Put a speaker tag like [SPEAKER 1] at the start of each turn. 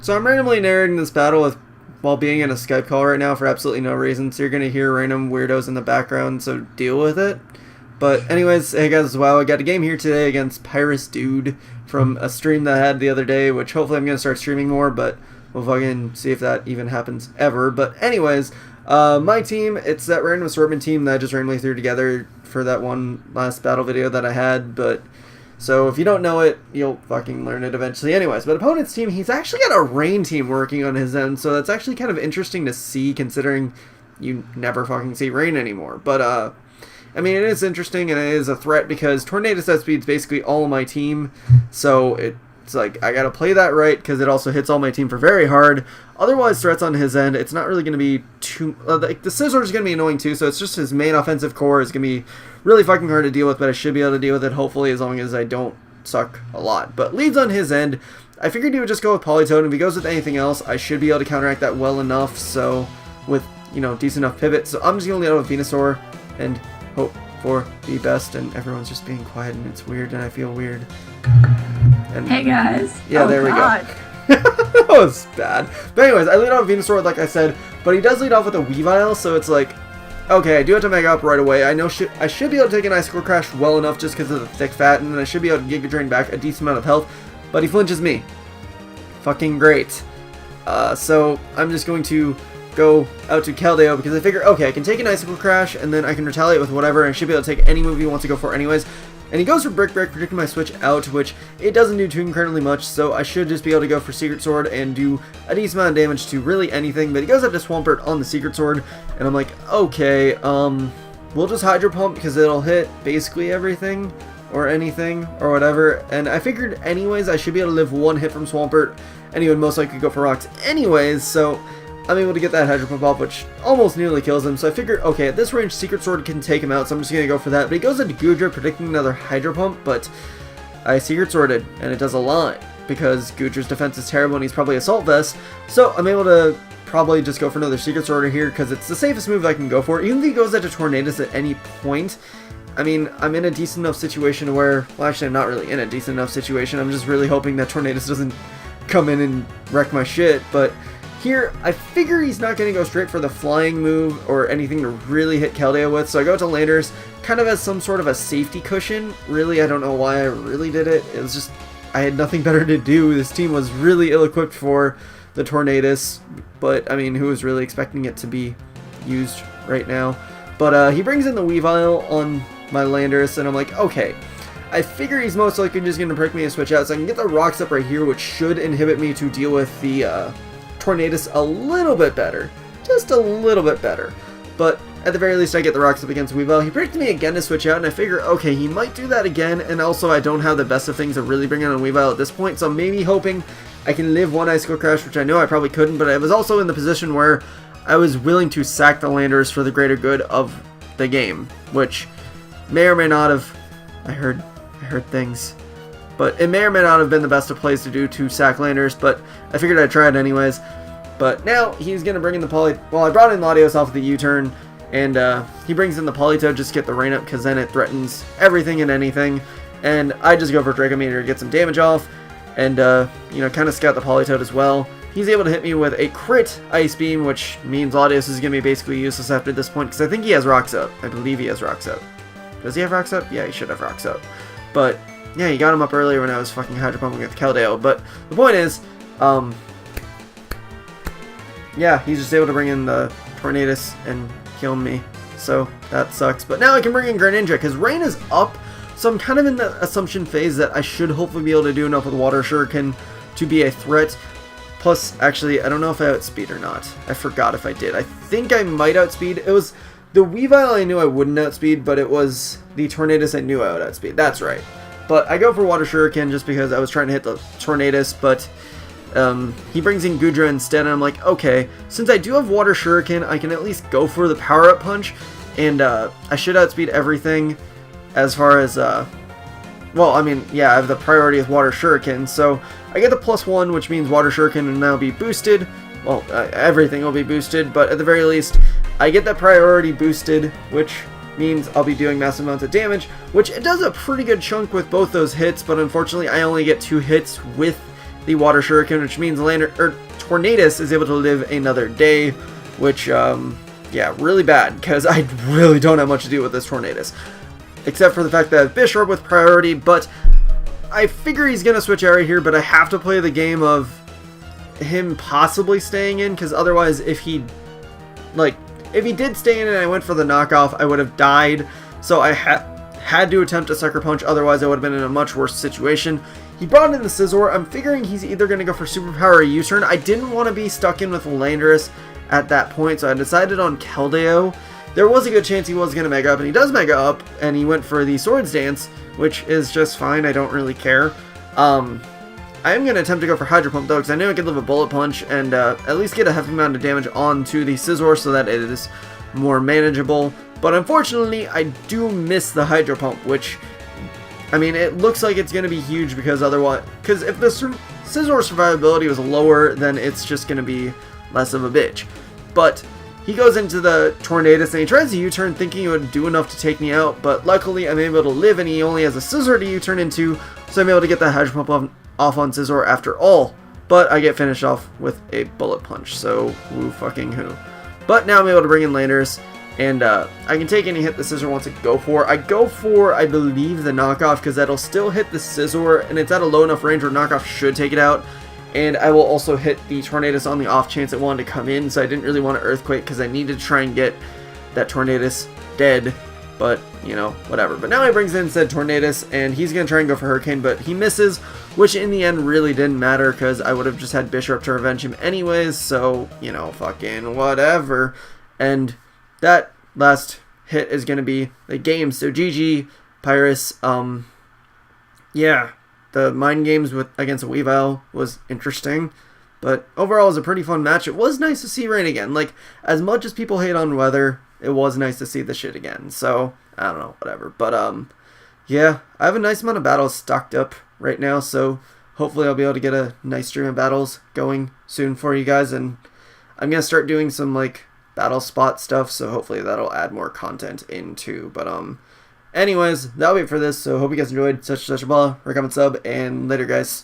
[SPEAKER 1] So I'm randomly narrating this battle while being in a Skype call right now for absolutely no reason, so you're going to hear random weirdos in the background, so deal with it. But anyways, hey guys, wow, I got a game here today against pyrusdude from a stream that I had the other day, which hopefully I'm going to start streaming more, but we'll fucking see if that even happens ever. But anyways, my team, it's that random assortment team that I just randomly threw together for that one last battle video that I had, but so if you don't know it, you'll fucking learn it eventually. Anyways, but opponent's team, he's actually got a rain team working on his end, so that's actually kind of interesting to see considering you never fucking see rain anymore. But, I mean, it is interesting and it is a threat because Tornado Set Speed's basically all of my team, so it's like, I gotta play that right because it also hits all my team for very hard. Otherwise, threats on his end, it's not really going to be too... like, the Scissors is going to be annoying too, so it's just his main offensive core is going to be really fucking hard to deal with, but I should be able to deal with it, hopefully, as long as I don't suck a lot. But leads on his end, I figured he would just go with Polytoad, and if he goes with anything else, I should be able to counteract that well enough, so with, you know, decent enough pivot. So I'm just going to lead out with Venusaur and hope for the best, and everyone's just being quiet, and it's weird, and I feel weird. And,
[SPEAKER 2] hey guys.
[SPEAKER 1] Yeah, there we go. That was bad. But anyways, I lead off with Venusaur, like I said, but he does lead off with a Weavile, so it's like, okay, I do have to Mega Up right away. I know I should be able to take an Icicle Crash well enough just because of the thick fat, and then I should be able to Giga Drain back a decent amount of health, but he flinches me. Fucking great. So I'm just going to go out to Keldeo because I figure, okay, I can take an Icicle Crash, and then I can retaliate with whatever, and I should be able to take any move he wants to go for anyways. And he goes for Brick Break, predicting my switch out, which it doesn't do too incredibly much, so I should just be able to go for Secret Sword and do a decent amount of damage to really anything. But he goes up to Swampert on the Secret Sword, and I'm like, okay, we'll just Hydro Pump because it'll hit basically everything or anything or whatever. And I figured anyways I should be able to live one hit from Swampert, and he would most likely go for Rocks anyways, so I'm able to get that Hydro Pump off, which almost nearly kills him. So I figured, okay, at this range, Secret Sword can take him out, so I'm just going to go for that. But he goes into Goodra, predicting another Hydro Pump, but I Secret Sworded, and it does a lot, because Goodra's defense is terrible, and he's probably Assault Vest. So I'm able to probably just go for another Secret Sword here, because it's the safest move I can go for. Even if he goes into Tornadus at any point, I mean, I'm in a decent enough situation where, well, actually, I'm not really in a decent enough situation. I'm just really hoping that Tornadus doesn't come in and wreck my shit, but here, I figure he's not going to go straight for the flying move or anything to really hit Keldeo with, so I go to Landers kind of as some sort of a safety cushion. Really, I don't know why I really did it. It was just, I had nothing better to do. This team was really ill-equipped for the Tornadus, but, I mean, who was really expecting it to be used right now? But he brings in the Weavile on my Landers, and I'm like, okay, I figure he's most likely just going to prick me and switch out, so I can get the Rocks up right here, which should inhibit me to deal with the Tornadus a little bit better. Just a little bit better. But at the very least, I get the Rocks up against Weavile. He predicted me again to switch out, and I figure, okay, he might do that again, and also I don't have the best of things to really bring on Weavile at this point, so I'm maybe hoping I can live one Icicle Crash, which I know I probably couldn't, but I was also in the position where I was willing to sack the Landers for the greater good of the game, which may or may not have, I heard things, but it may or may not have been the best of plays to do to sack Landers, but I figured I'd try it anyways. But now he's going to bring in the well, I brought in Latios off of the U-turn, and he brings in the Polytoad just to get the rain up, because then it threatens everything and anything. And I just go for Dracometer to get some damage off, and, you know, kind of scout the Polytoad as well. He's able to hit me with a crit Ice Beam, which means Latios is going to be basically useless after this point, because I think he has Rocks up. I believe he has Rocks up. Does he have Rocks up? Yeah, he should have Rocks up. But yeah, he got him up earlier when I was fucking Hydro Pumping with Keldeo. But the point is, yeah, he's just able to bring in the Tornadus and kill me. So that sucks. But now I can bring in Greninja because rain is up. So I'm kind of in the assumption phase that I should hopefully be able to do enough with Water Shuriken to be a threat. Plus, actually, I don't know if I outspeed or not. I forgot if I did. I think I might outspeed. It was the Weavile I knew I wouldn't outspeed, but it was the Tornadus I knew I would outspeed. That's right. But I go for Water Shuriken just because I was trying to hit the Tornadus, but he brings in Goodra instead, and I'm like, okay, since I do have Water Shuriken, I can at least go for the Power-Up Punch, and I should outspeed everything as far as, well, I mean, yeah, I have the priority with Water Shuriken, so I get the +1, which means Water Shuriken will now be boosted. Well, everything will be boosted, but at the very least, I get that priority boosted, which means I'll be doing massive amounts of damage, which it does a pretty good chunk with both those hits, but unfortunately I only get 2 hits with the Water Shuriken, which means Tornadus is able to live another day, which, yeah, really bad, because I really don't have much to do with this Tornadus. Except for the fact that I have Bishop with priority, but I figure he's going to switch area here, but I have to play the game of him possibly staying in, because otherwise if he did stay in and I went for the knockoff, I would have died, so I had to attempt a Sucker Punch, otherwise I would have been in a much worse situation. He brought in the Scizor. I'm figuring he's either going to go for Superpower or U-turn. I didn't want to be stuck in with Landorus at that point, so I decided on Keldeo. There was a good chance he was going to Mega Up, and he does Mega Up, and he went for the Swords Dance, which is just fine. I don't really care. I am going to attempt to go for Hydro Pump, though, because I know I could live a Bullet Punch and at least get a hefty amount of damage onto the Scizor so that it is more manageable. But unfortunately, I do miss the Hydro Pump, which, I mean, it looks like it's going to be huge because if the Scizor survivability was lower, then it's just going to be less of a bitch. But he goes into the Tornadus and he tries to U-turn thinking it would do enough to take me out, but luckily I'm able to live and he only has a Scizor to U-turn into, so I'm able to get that Hydro Pump off on Scizor after all. But I get finished off with a Bullet Punch, so woo fucking who. But now I'm able to bring in Landorus, and I can take any hit the Scizor wants to go for. I go for, I believe, the knockoff, because that'll still hit the Scizor, and it's at a low enough range where knockoff should take it out. And I will also hit the Tornadus on the off chance it wanted to come in, so I didn't really want to Earthquake, because I needed to try and get that Tornadus dead, but, you know, whatever. But now he brings in said Tornadus, and he's going to try and go for Hurricane, but he misses, which in the end really didn't matter, because I would have just had Bishop to revenge him anyways, so, you know, fucking whatever. And that last hit is going to be the game, so GG, Pyrus. Yeah, the mind games against a Weavile was interesting, but overall it was a pretty fun match. It was nice to see rain again. Like, as much as people hate on weather, it was nice to see the shit again, so, I don't know, whatever. But, yeah, I have a nice amount of battles stocked up right now, so hopefully I'll be able to get a nice stream of battles going soon for you guys, and I'm going to start doing some, like, battle spot stuff, so hopefully that'll add more content into. But anyways, that'll be it for this, so hope you guys enjoyed. Such a ball, comment, sub, and later guys.